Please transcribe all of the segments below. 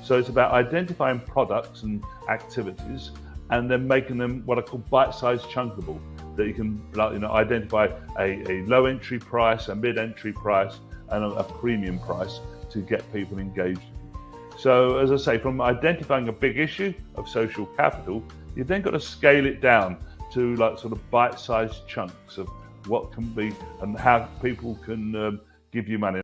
So it's about identifying products and activities and then making them what I call bite-sized chunkable, that you can identify a low entry price, a mid-entry price, and a premium price to get people engaged. So as I say, from identifying a big issue of social capital, you've then got to scale it down to like sort of bite-sized chunks of what can be and how people can give you money.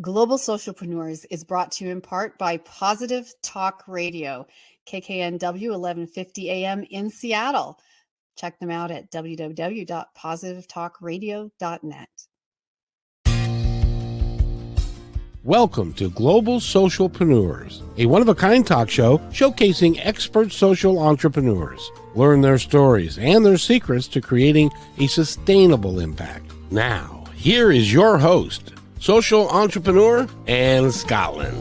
Global Socialpreneurs is brought to you in part by Positive Talk Radio, KKNW 1150 AM in Seattle. Check them out at www.positivetalkradio.net. Welcome to Global Socialpreneurs, a one-of-a-kind talk show showcasing expert social entrepreneurs. Learn their stories and their secrets to creating a sustainable impact. Now, here is your host, social entrepreneur Anne Scottlin.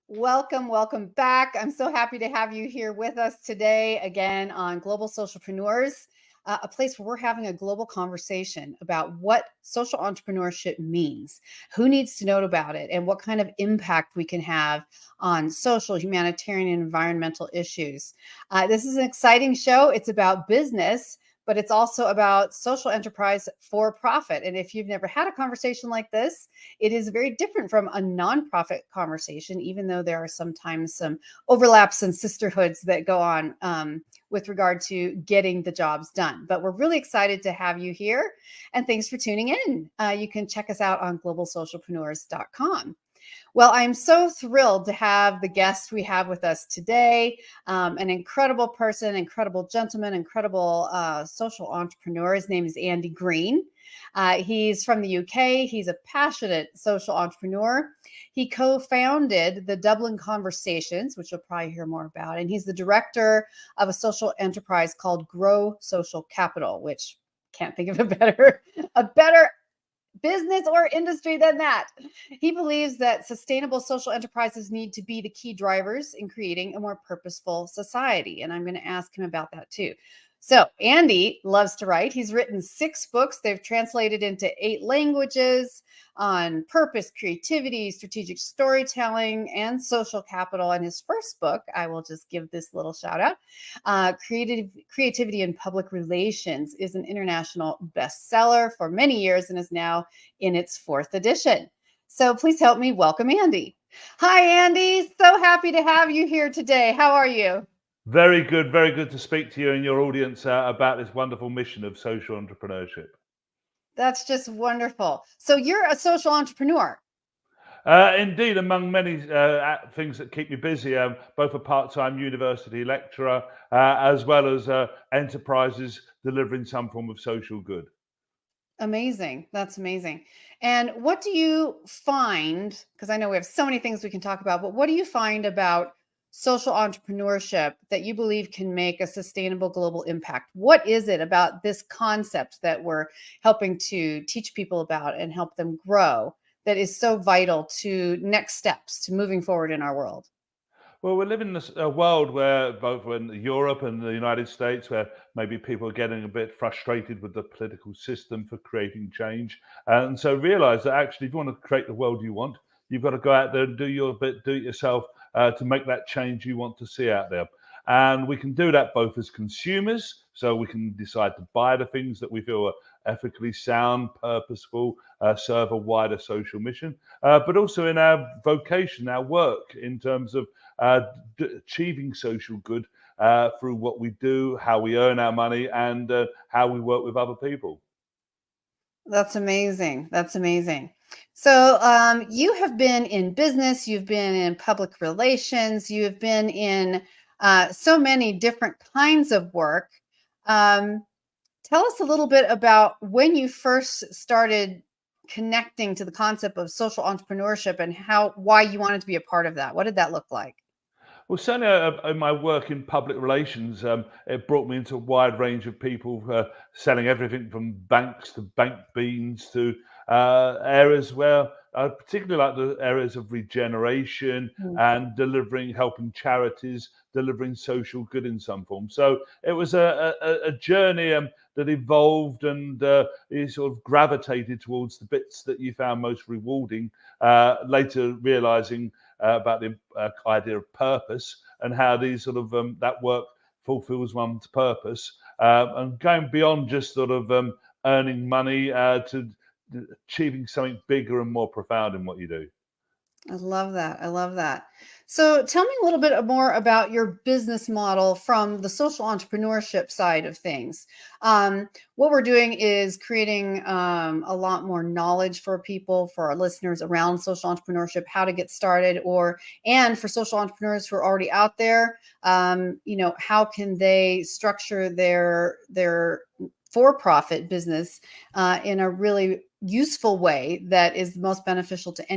Welcome back. I'm so happy to have you here with us today again on Global Socialpreneurs, a place where we're having a global conversation about what social entrepreneurship means, who needs to know about it, and what kind of impact we can have on social, humanitarian, and environmental issues. This is an exciting show. It's about business, but it's also about social enterprise for profit. And if you've never had a conversation like this, it is very different from a nonprofit conversation, even though there are sometimes some overlaps and sisterhoods that go on with regard to getting the jobs done. But we're really excited to have you here. And thanks for tuning in. You can check us out on globalsocialpreneurs.com. Well, I'm so thrilled to have the guest we have with us today, an incredible person, incredible gentleman, incredible social entrepreneur. His name is Andy Green. He's from the UK. He's a passionate social entrepreneur. He co-founded the Dublin Conversations, which you'll probably hear more about, and he's the director of a social enterprise called Grow Social Capital, which can't think of a better business or industry than that. He believes that sustainable social enterprises need to be the key drivers in creating a more purposeful society. And I'm going to ask him about that too. So Andy loves to write. He's written 6 books. They've translated into 8 languages on purpose, creativity, strategic storytelling, and social capital. And his first book, I will just give this little shout out, Creativity in Public Relations, is an international bestseller for many years and is now in its 4th edition. So please help me welcome Andy. Hi, Andy. So happy to have you here today. How are you? Very good to speak to you and your audience about this wonderful mission of social entrepreneurship. That's just wonderful. So you're a social entrepreneur. Indeed, among many things that keep me busy, both a part-time university lecturer as well as enterprises delivering some form of social good. Amazing. That's amazing. And what do you find, because I know we have so many things we can talk about, but what do you find about social entrepreneurship that you believe can make a sustainable global impact? What is it about this concept that we're helping to teach people about and help them grow that is so vital to next steps to moving forward in our world? Well, we live in a world where both in Europe and the United States, where maybe people are getting a bit frustrated with the political system for creating change. And so realize that actually, if you want to create the world you want, you've got to go out there and do your bit, do it yourself to make that change you want to see out there. And we can do that both as consumers, so we can decide to buy the things that we feel are ethically sound, purposeful, serve a wider social mission, but also in our vocation, our work, in terms of achieving social good through what we do, how we earn our money, and how we work with other people. That's amazing. That's amazing. So you have been in business, you've been in public relations, you have been in so many different kinds of work. Tell us a little bit about when you first started connecting to the concept of social entrepreneurship and why you wanted to be a part of that. What did that look like? Well, certainly in my work in public relations, it brought me into a wide range of people selling everything from banks to bank beans to areas where I particularly like the areas of regeneration and helping charities, delivering social good in some form. So it was a journey that evolved, and you sort of gravitated towards the bits that you found most rewarding, later realizing about the idea of purpose and how these sort of that work fulfills one's purpose, and going beyond just sort of earning money to achieving something bigger and more profound in what you do. I love that. I love that. So tell me a little bit more about your business model from the social entrepreneurship side of things. What we're doing is creating a lot more knowledge for people, for our listeners around social entrepreneurship, how to get started, and for social entrepreneurs who are already out there, how can they structure their for-profit business in a really useful way that is the most beneficial to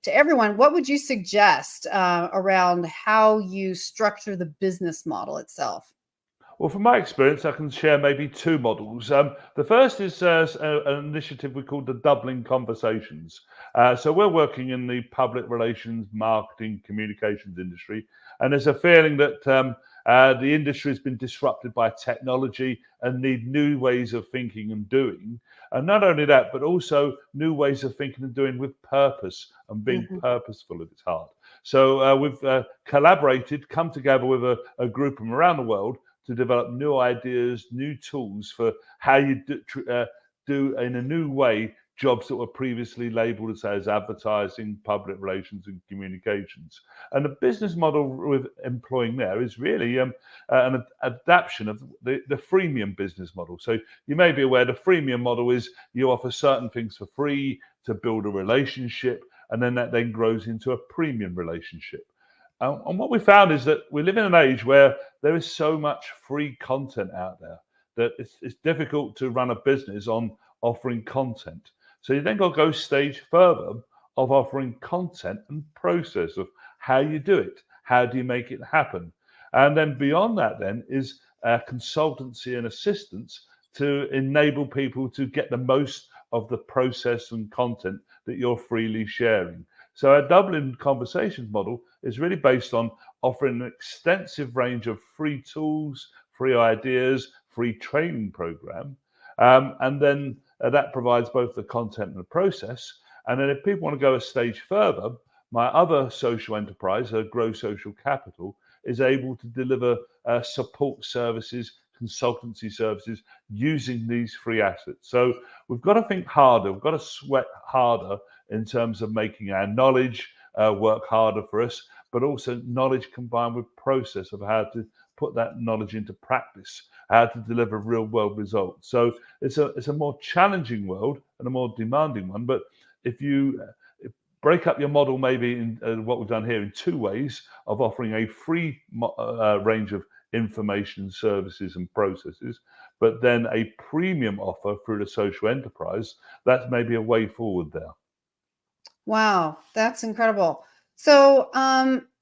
everyone. What would you suggest around how you structure the business model itself? Well, from my experience, I can share maybe two models. The first is an initiative we call the Dublin Conversations. So we're working in the public relations, marketing, communications industry, and there's a feeling that the industry has been disrupted by technology and need new ways of thinking and doing. And not only that, but also new ways of thinking and doing with purpose and being purposeful at its heart. So we've collaborated, come together with a group from around the world to develop new ideas, new tools for how you do in a new way jobs that were previously labeled as advertising, public relations, and communications. And the business model with employing there is really an adaptation of the freemium business model. So you may be aware the freemium model is you offer certain things for free to build a relationship, and then that then grows into a premium relationship. And what we found is that we live in an age where there is so much free content out there that it's difficult to run a business on offering content. So you then got to go stage further of offering content and process of how you do it. How do you make it happen? And then beyond that then is consultancy and assistance to enable people to get the most of the process and content that you're freely sharing. So our Dublin Conversations model is really based on offering an extensive range of free tools, free ideas, free training program. And then that provides both the content and the process. And then if people want to go a stage further, my other social enterprise, Grow Social Capital, is able to deliver support services, consultancy services using these free assets. So we've got to think harder. We've got to sweat harder in terms of making our knowledge work harder for us, but also knowledge combined with process of how to put that knowledge into practice, how to deliver real world results. So it's a more challenging world and a more demanding one. But if you break up your model maybe in what we've done here in two ways of offering a free range of information, services and processes, but then a premium offer through the social enterprise, that's maybe a way forward there. Wow, that's incredible. So,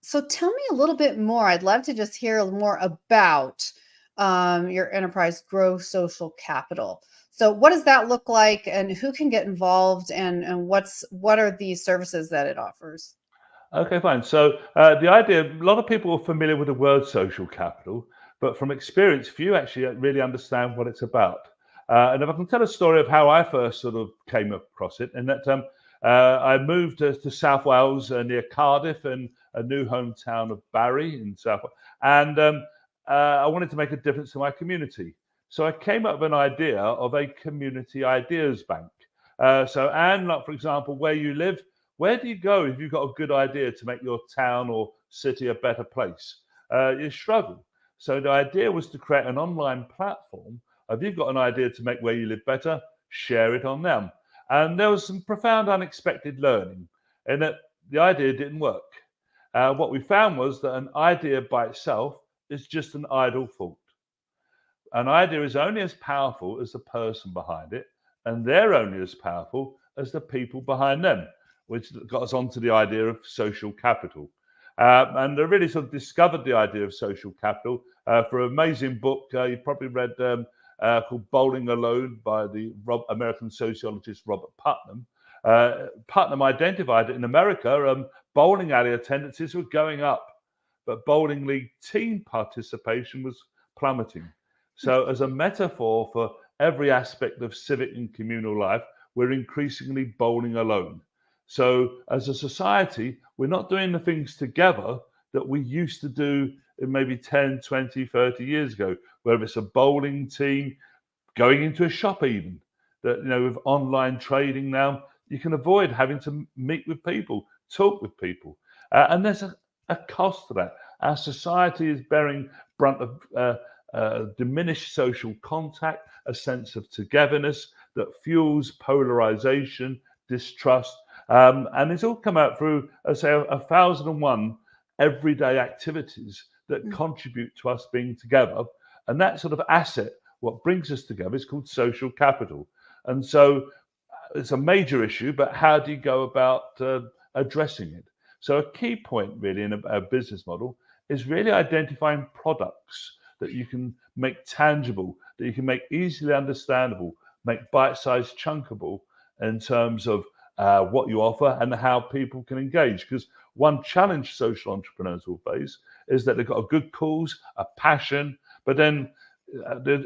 so tell me a little bit more. I'd love to just hear more about your enterprise, Grow Social Capital. So what does that look like, and who can get involved, and what are the services that it offers? Okay, fine. So the idea, a lot of people are familiar with the word social capital, but from experience, few actually really understand what it's about. And if I can tell a story of how I first sort of came across it, and that I moved to South Wales near Cardiff and a new hometown of Barry in South Wales. And I wanted to make a difference to my community. So I came up with an idea of a community ideas bank. So Anne, like for example, where you live, where do you go if you've got a good idea to make your town or city a better place? You struggle. So the idea was to create an online platform. If you've got an idea to make where you live better, share it on them. And there was some profound unexpected learning in that the idea didn't work. What we found was that an idea by itself is just an idle thought. An idea is only as powerful as the person behind it, and they're only as powerful as the people behind them, which got us onto the idea of social capital. And I really sort of discovered the idea of social capital for an amazing book. You probably read called Bowling Alone by the American sociologist Robert Putnam. Putnam identified that in America, bowling alley attendances were going up, but bowling league team participation was plummeting. So as a metaphor for every aspect of civic and communal life, we're increasingly bowling alone. So as a society, we're not doing the things together that we used to do maybe 10, 20, 30 years ago, whether it's a bowling team, going into a shop even, that, with online trading now, you can avoid having to meet with people, talk with people. And there's a cost to that. Our society is bearing brunt of diminished social contact, a sense of togetherness that fuels polarization, distrust, and it's all come out through, say, 1,001 everyday activities that contribute to us being together. And that sort of asset, what brings us together, is called social capital. And so it's a major issue, but how do you go about addressing it? So a key point really in a business model is really identifying products that you can make tangible, that you can make easily understandable, make bite-sized chunkable in terms of what you offer and how people can engage. Because one challenge social entrepreneurs will face is that they've got a good cause, a passion, but then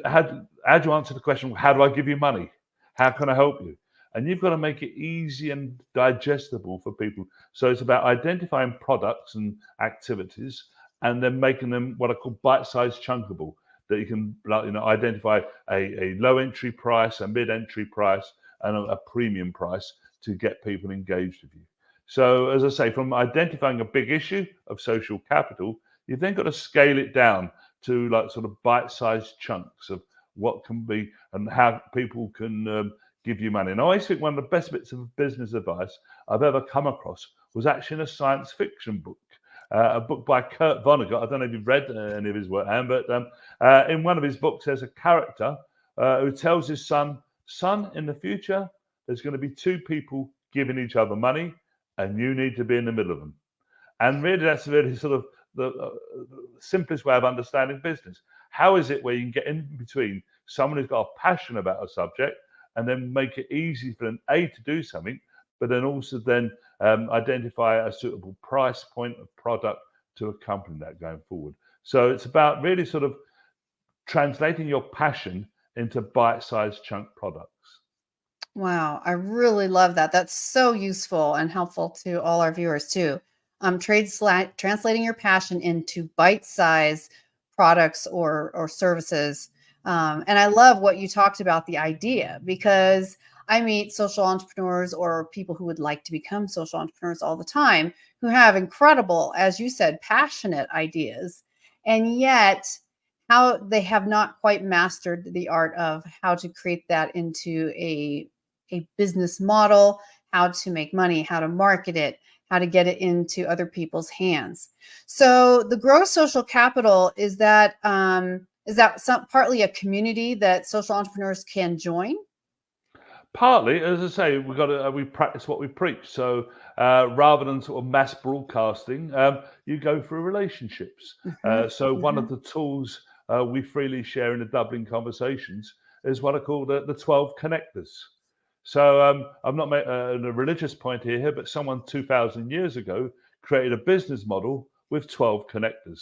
how do you answer the question, how do I give you money? How can I help you? And you've got to make it easy and digestible for people. So it's about identifying products and activities and then making them what I call bite-sized chunkable, that you can identify a low entry price, a mid-entry price, and a premium price to get people engaged with you. So as I say, from identifying a big issue of social capital, you've then got to scale it down to sort of bite-sized chunks of what can be and how people can give you money. And I always think one of the best bits of business advice I've ever come across was actually in a science fiction book, a book by Kurt Vonnegut. I don't know if you've read any of his work, Anne, but in one of his books, there's a character who tells his son, in the future, there's going to be two people giving each other money, and you need to be in the middle of them. And really, that's really sort of the simplest way of understanding business. How is it where you can get in between someone who's got a passion about a subject and then make it easy for them, A, to do something, but then also then identify a suitable price point of product to accompany that going forward. So it's about really sort of translating your passion into bite-sized chunk products. Wow, I really love that. That's so useful and helpful to all our viewers too. Translating your passion into bite-sized products or services. And I love what you talked about, the idea, because I meet social entrepreneurs or people who would like to become social entrepreneurs all the time who have incredible, as you said, passionate ideas. And yet how they have not quite mastered the art of how to create that into a business model, how to make money, how to market it, how to get it into other people's hands. So the gross social capital, is that partly a community that social entrepreneurs can join? Partly, as I say, we practice what we preach. So rather than sort of mass broadcasting, you go through relationships. So one of the tools we freely share in the Dublin Conversations is what I call the 12 connectors. So I'm not making a religious point here, but someone 2,000 years ago created a business model with 12 connectors.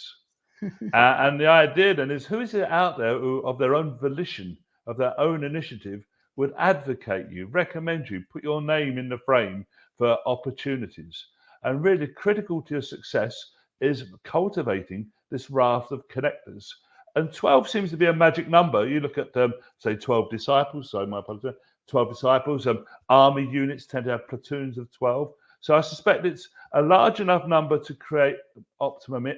And the idea then is, who is it out there who, of their own volition, of their own initiative, would advocate you, recommend you, put your name in the frame for opportunities? And really critical to your success is cultivating this raft of connectors. And 12 seems to be a magic number. You look at, say, 12 disciples, sorry, my apologies, 12 disciples, army units tend to have platoons of 12. So I suspect it's a large enough number to create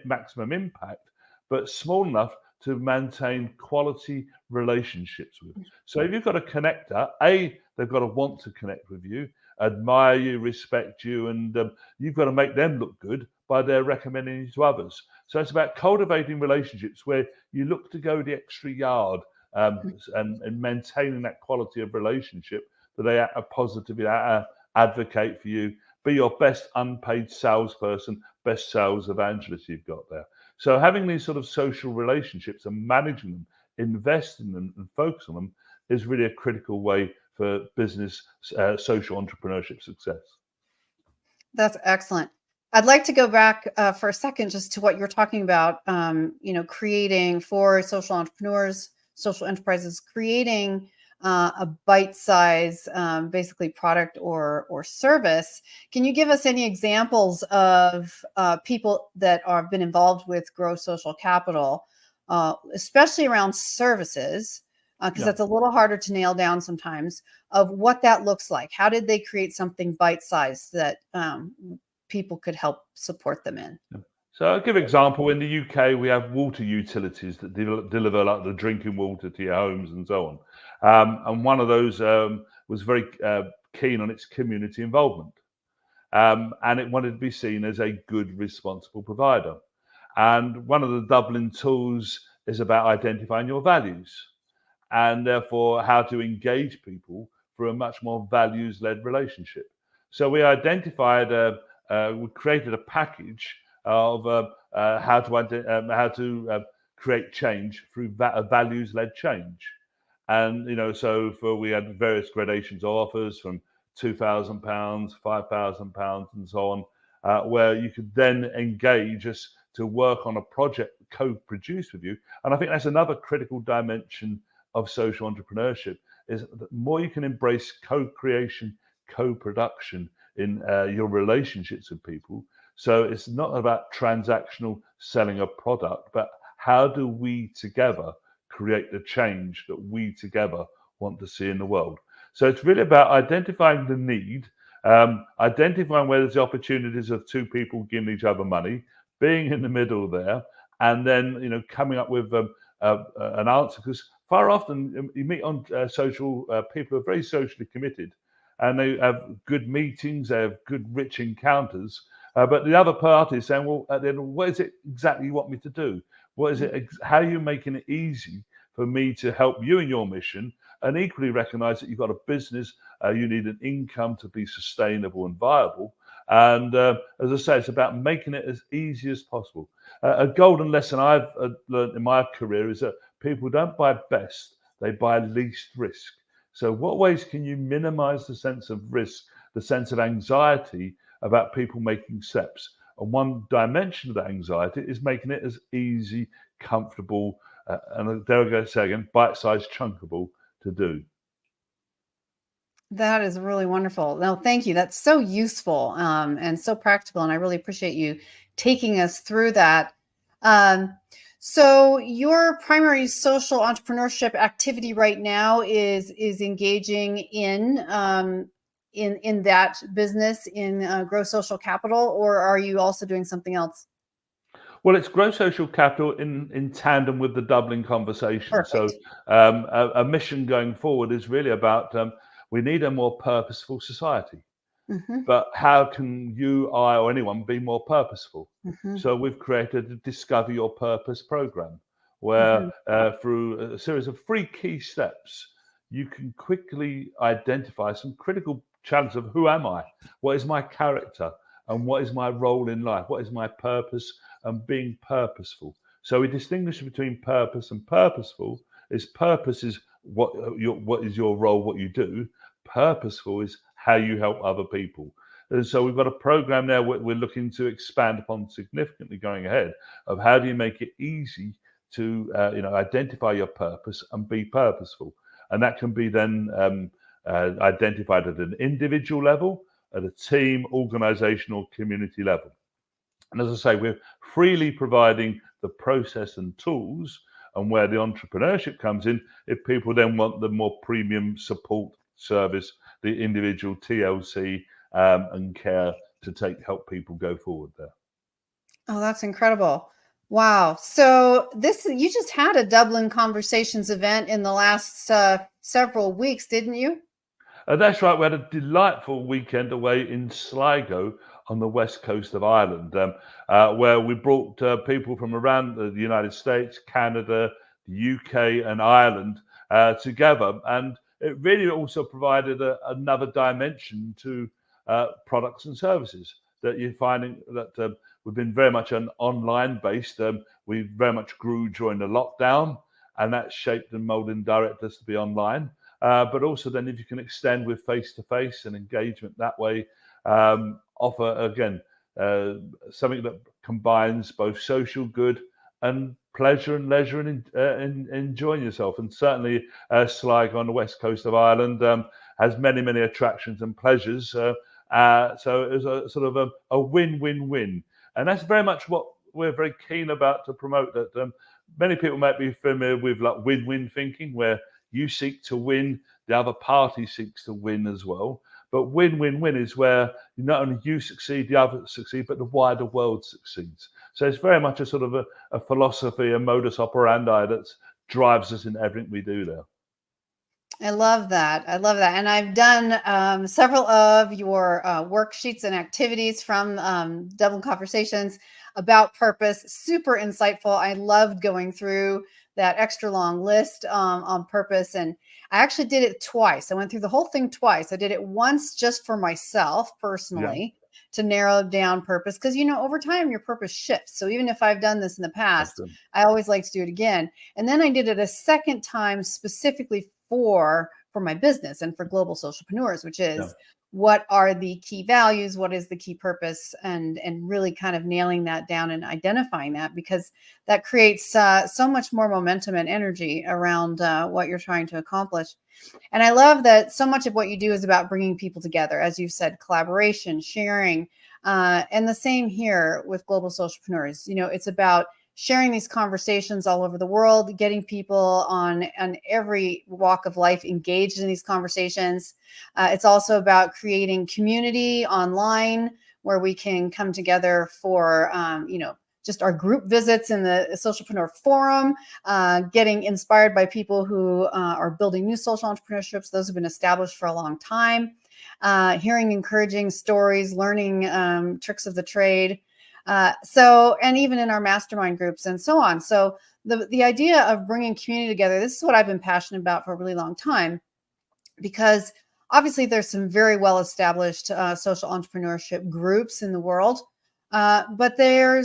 maximum impact, but small enough to maintain quality relationships with. So if you've got a connector, A, they've got to want to connect with you, admire you, respect you, and you've got to make them look good by their recommending you to others. So it's about cultivating relationships where you look to go the extra yard and maintaining that quality of relationship, that they positively advocate for you, be your best unpaid salesperson, best sales evangelist you've got there. So having these sort of social relationships and managing them invest in them and focus on them is really a critical way for business social entrepreneurship success. That's excellent. I'd like to go back for a second just to what you're talking about, creating for social entrepreneurs, social enterprises, creating a bite-size, basically product or service. Can you give us any examples of people that have been involved with Grow Social Capital, especially around services? Because that's a little harder to nail down sometimes, of what that looks like. How did they create something bite-sized that people could help support them in? So I'll give an example. In the UK, we have water utilities that deliver like the drinking water to your homes and so on. And one of those was very keen on its community involvement. And it wanted to be seen as a good, responsible provider. And one of the Dublin tools is about identifying your values, and therefore how to engage people for a much more values-led relationship. So we identified, we created a package of how to create change through a values-led change. And we had various gradations of offers from £2,000, £5,000, and so on, where you could then engage us to work on a project co-produced with you. And I think that's another critical dimension of social entrepreneurship, is the more you can embrace co-creation, co-production in your relationships with people. So it's not about transactional selling a product, but how do we together create the change that we together want to see in the world? So it's really about identifying the need, identifying where there's the opportunities of two people giving each other money, being in the middle there, and then coming up with an answer. Because far often you meet on social people who are very socially committed, and they have good meetings, they have good, rich encounters. But the other party is saying, well, at the end, what is it exactly you want me to do? What is it? How are you making it easy for me to help you in your mission? And equally recognize that you've got a business, you need an income to be sustainable and viable. And as I say, it's about making it as easy as possible. A golden lesson I've learned in my career is that people don't buy best, they buy least risk. So what ways can you minimize the sense of risk, the sense of anxiety about people making steps? And one dimension of that anxiety is making it as easy, comfortable, and there I go say again, bite-sized, chunkable to do. That is really wonderful. No, thank you. That's so useful and so practical. And I really appreciate you taking us through that. So your primary social entrepreneurship activity right now is engaging in that business in Grow Social Capital, or are you also doing something else? Well, it's Grow Social Capital in tandem with the Dublin Conversations. Perfect. So a mission going forward is really about we need a more purposeful society. Mm-hmm. But how can you, I, or anyone be more purposeful? Mm-hmm. So we've created a Discover Your Purpose program, where through a series of 3 key steps, you can quickly identify some critical challenges of who am I? What is my character? And what is my role in life? What is my purpose? And being purposeful. So we distinguish between purpose and purposeful. Purpose is what is your role, what you do. Purposeful is how you help other people. And so we've got a program there we're looking to expand upon significantly going ahead, of how do you make it easy to identify your purpose and be purposeful. And that can be then identified at an individual level, at a team, organizational, community level. And as I say, we're freely providing the process and tools, and where the entrepreneurship comes in, if people then want the more premium support service, the individual TLC and care to help people go forward there. Oh, that's incredible. Wow. So you just had a Dublin Conversations event in the last several weeks, didn't you? That's right. We had a delightful weekend away in Sligo on the west coast of Ireland, where we brought people from around the United States, Canada, the UK and Ireland together. And it really also provided another dimension to products and services that you're finding that we've been very much an online based. We very much grew during the lockdown. and that's shaped and molded and directed us to be online. But also then if you can extend with face-to-face and engagement that way, offer, again, something that combines both social good and pleasure and leisure and enjoying yourself. And certainly Sligo on the west coast of Ireland has many, many attractions and pleasures. So it was a sort of a win-win-win. And that's very much what we're very keen about to promote, that many people might be familiar with like win-win thinking, where you seek to win, the other party seeks to win as well. But win-win-win is where not only you succeed, the other succeed, but the wider world succeeds. So it's very much a sort of a philosophy, a modus operandi that drives us in everything we do there. I love that. I love that. And I've done several of your worksheets and activities from Dublin Conversations about purpose. Super insightful. I loved going through that extra long list on purpose. And I actually did it twice. I went through the whole thing twice. I did it once just for myself personally to narrow down purpose. Because, you know, over time, your purpose shifts. So even if I've done this in the past, I always like to do it again. And then I did it a second time specifically for my business and for global socialpreneurs, which is what are the key values, what is the key purpose, and really kind of nailing that down and identifying that, because that creates so much more momentum and energy around what you're trying to accomplish. And I love that so much of what you do is about bringing people together, as you've said, collaboration, sharing, and the same here with global socialpreneurs. You know, it's about sharing these conversations all over the world, getting people on every walk of life engaged in these conversations. It's also about creating community online where we can come together for, you know, just our group visits in the Socialpreneur Forum, getting inspired by people who are building new social entrepreneurships. Those have been established for a long time. Hearing encouraging stories, learning tricks of the trade. And even in our mastermind groups and so on. So the idea of bringing community together, this is what I've been passionate about for a really long time, because obviously there's some very well-established social entrepreneurship groups in the world, but they're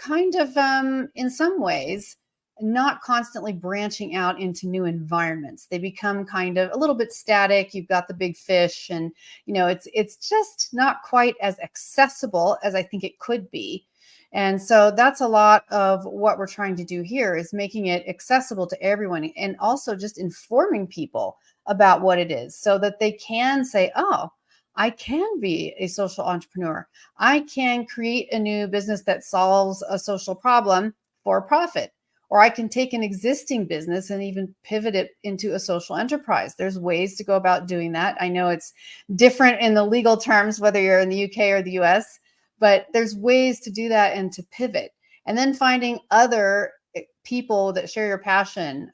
kind of, in some ways, not constantly branching out into new environments. They become kind of a little bit static. You've got the big fish, and you know, it's just not quite as accessible as I think it could be. And so that's a lot of what we're trying to do here, is making it accessible to everyone, and also just informing people about what it is so that they can say, oh, I can be a social entrepreneur. I can create a new business that solves a social problem for profit. Or I can take an existing business and even pivot it into a social enterprise. There's ways to go about doing that. I know it's different in the legal terms, whether you're in the UK or the US, but there's ways to do that and to pivot. And then finding other people that share your passion,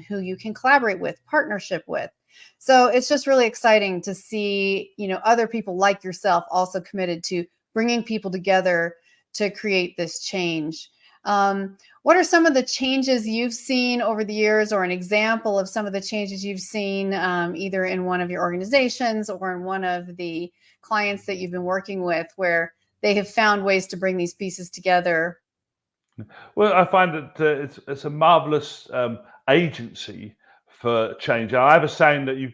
who you can collaborate with, partnership with. So it's just really exciting to see, you know, other people like yourself also committed to bringing people together to create this change. What are some of the changes you've seen over the years, or an example of some of the changes you've seen either in one of your organizations or in one of the clients that you've been working with, where they have found ways to bring these pieces together? Well, I find that it's a marvelous agency for change. I have a saying that you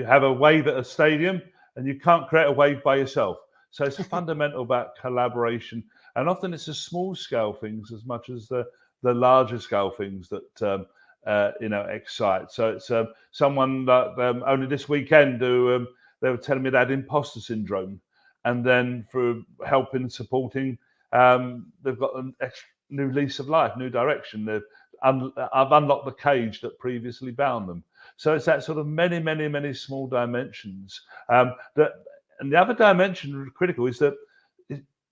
have a wave at a stadium, and you can't create a wave by yourself. So it's fundamental about collaboration. And often it's the small scale things as much as the larger scale things that you know, excite. So it's someone that only this weekend they were telling me they had imposter syndrome, and then through helping, supporting, they've got a new lease of life, new direction. I've unlocked the cage that previously bound them. So it's that sort of many small dimensions. And the other dimension critical is that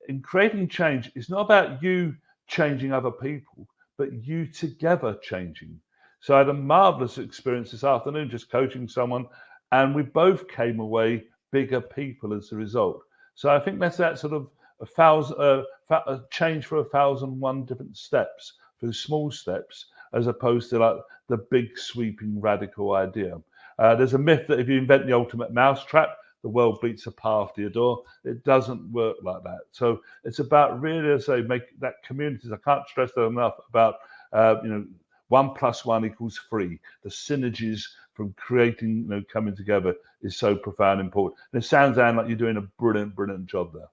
in creating change, it's not about you changing other people, but you together changing. So I had a marvelous experience this afternoon just coaching someone, and we both came away bigger people as a result. So I think that's that sort of a change for 1,001 different steps, through small steps, as opposed to like the big sweeping radical idea. There's a myth that if you invent the ultimate mousetrap, the world beats a path to your door. It doesn't work like that. So it's about really, as I say, make that communities. I can't stress that enough about 1 + 1 = 3. The synergies from creating, coming together is so profound and important. And it sounds, Anne, like you're doing a brilliant job there.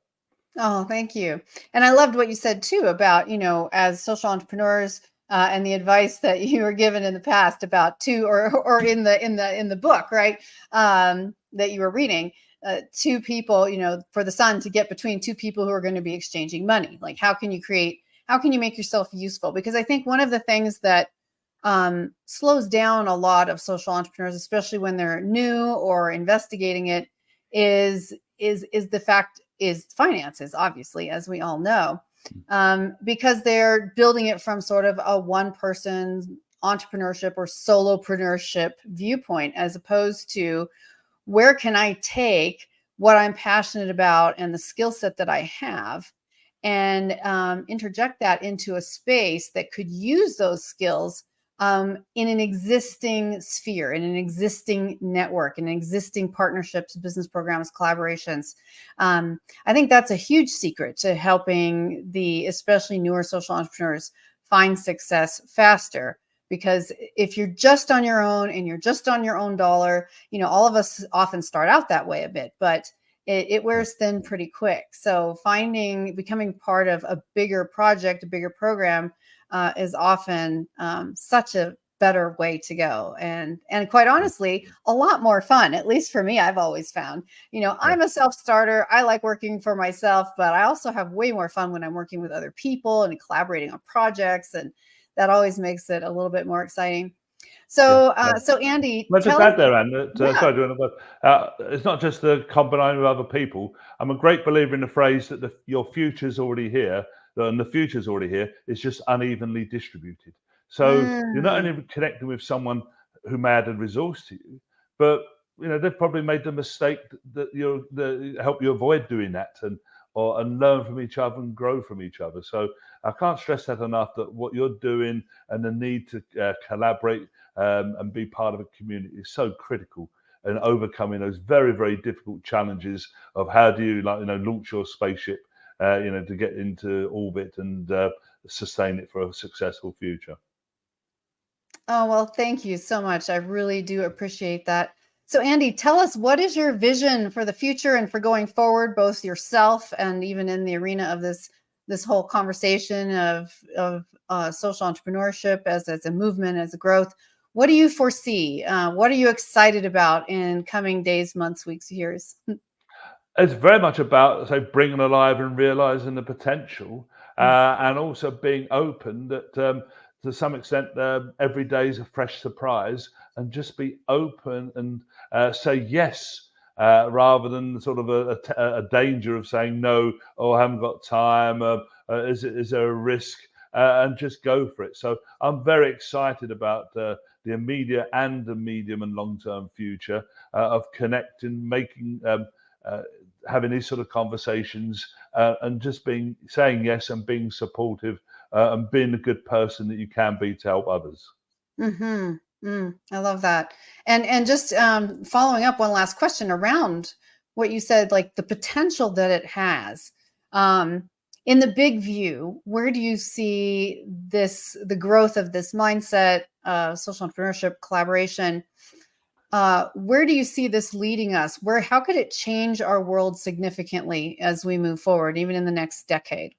Oh, thank you. And I loved what you said too about, as social entrepreneurs, and the advice that you were given in the past about two, or in the book, right? That you were reading, two people, for the son to get between two people who are going to be exchanging money. Like, how can you make yourself useful? Because I think one of the things that slows down a lot of social entrepreneurs, especially when they're new or investigating it, is finances, obviously, as we all know, because they're building it from sort of a one-person entrepreneurship or solopreneurship viewpoint, as opposed to where can I take what I'm passionate about and the skill set that I have and interject that into a space that could use those skills in an existing sphere, in an existing network, in existing partnerships, business programs, collaborations. I think that's a huge secret to helping the especially newer social entrepreneurs find success faster. Because if you're just on your own and you're just on your own dollar, all of us often start out that way a bit, but it wears thin pretty quick. So becoming part of a bigger project, a bigger program, is often such a better way to go, and quite honestly, a lot more fun. At least for me, I've always found. I'm a self-starter. I like working for myself, but I also have way more fun when I'm working with other people and collaborating on projects, and that always makes it a little bit more exciting. So, so Andy, let's just add there, Anne. Sorry, it's not just the combining with other people. I'm a great believer in the phrase that your future's already here. And the future's already here. It's just unevenly distributed. So you're not only connecting with someone who may add a resource to you, but they've probably made the mistake that help you avoid doing that and learn from each other and grow from each other. So I can't stress that enough, that what you're doing and the need to collaborate and be part of a community is so critical in overcoming those very, very difficult challenges of how do you launch your spaceship to get into orbit and sustain it for a successful future. Oh, well, thank you so much. I really do appreciate that. So Andy, tell us, what is your vision for the future and for going forward, both yourself and even in the arena of this whole conversation of social entrepreneurship as a movement, as a growth? What do you foresee? What are you excited about in coming days, months, weeks, years? It's very much about, bringing alive and realizing the potential, and also being open that to some extent every day is a fresh surprise, and just be open and say yes, rather than sort of a danger of saying no, or I haven't got time, is there a risk, and just go for it. So I'm very excited about the immediate and the medium and long-term future of connecting, making having these sort of conversations, and just saying yes and being supportive, and being the good person that you can be to help others. I love that. And just following up, one last question around what you said, like the potential that it has. In the big view, where do you see the growth of this mindset, social entrepreneurship, collaboration? Where do you see this leading us? How could it change our world significantly as we move forward, even in the next decade?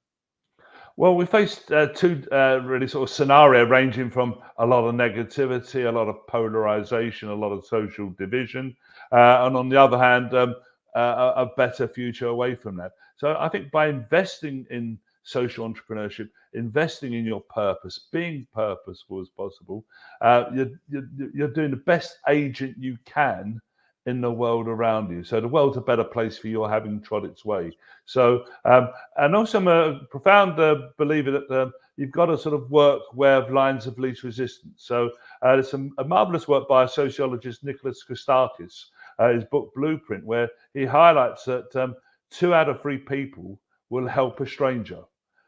Well, we faced two really sort of scenario, ranging from a lot of negativity, a lot of polarization, a lot of social division, and on the other hand, a better future away from that. So I think by investing in social entrepreneurship, investing in your purpose, being purposeful as possible, you're doing the best agent you can in the world around you. So the world's a better place for you, having trod its way. So, and also I'm a profound believer that you've got to sort of work where lines of least resistance. So there's a marvelous work by a sociologist, Nicholas Christakis, his book Blueprint, where he highlights that 2 out of 3 people will help a stranger,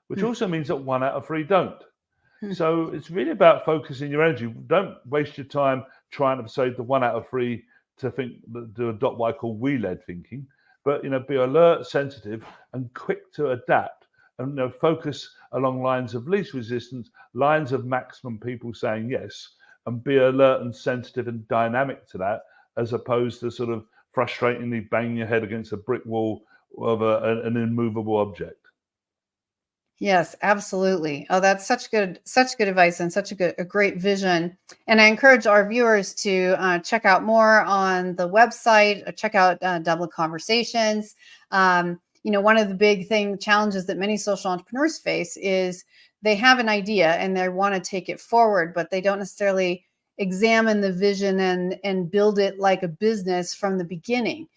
which also means that 1 out of 3 don't. So it's really about focusing your energy. Don't waste your time trying to persuade the 1 out of 3 to adopt what I call we-led thinking, but be alert, sensitive, and quick to adapt, and focus along lines of least resistance, lines of maximum people saying yes, and be alert and sensitive and dynamic to that, as opposed to sort of frustratingly banging your head against a brick wall of an immovable object. Yes, absolutely. Oh, that's such good advice and such a great vision. And I encourage our viewers to check out more on the website. Check out Dublin Conversations. One of the big challenges that many social entrepreneurs face is they have an idea and they want to take it forward, but they don't necessarily examine the vision and build it like a business from the beginning.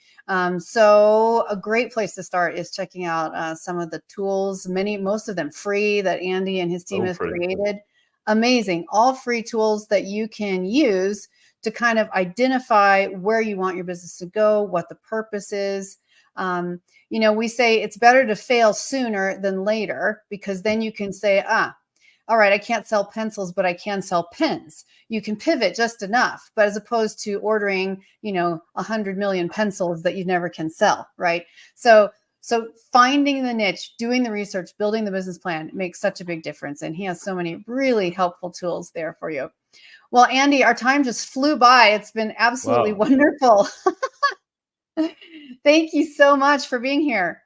So a great place to start is checking out some of the tools, most of them free, that Andy and his team have created. Amazing, all free tools that you can use to kind of identify where you want your business to go, what the purpose is. We say it's better to fail sooner than later, because then you can say, all right, I can't sell pencils, but I can sell pens. You can pivot just enough, but as opposed to ordering, 100 million pencils that you never can sell, right? So finding the niche, doing the research, building the business plan makes such a big difference. And he has so many really helpful tools there for you. Well, Andy, our time just flew by. It's been absolutely wonderful. Thank you so much for being here.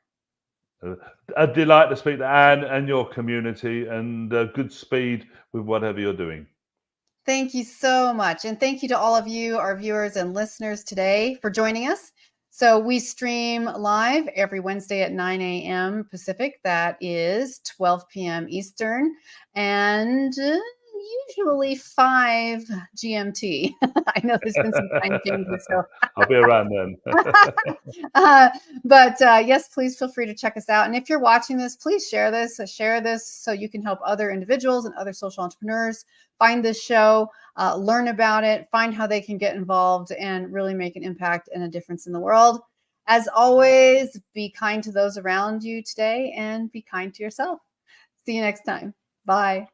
A delight to speak to Anne and your community, and good speed with whatever you're doing. Thank you so much. And thank you to all of you, our viewers and listeners today, for joining us. So we stream live every Wednesday at 9 a.m. Pacific. That is 12 p.m. Eastern, and usually 5 GMT. I know there's been some time changes, so I'll be around then. But yes, please feel free to check us out. And if you're watching this, please share this so you can help other individuals and other social entrepreneurs find this show, learn about it, find how they can get involved and really make an impact and a difference in the world. As always, be kind to those around you today and be kind to yourself. See you next time. Bye.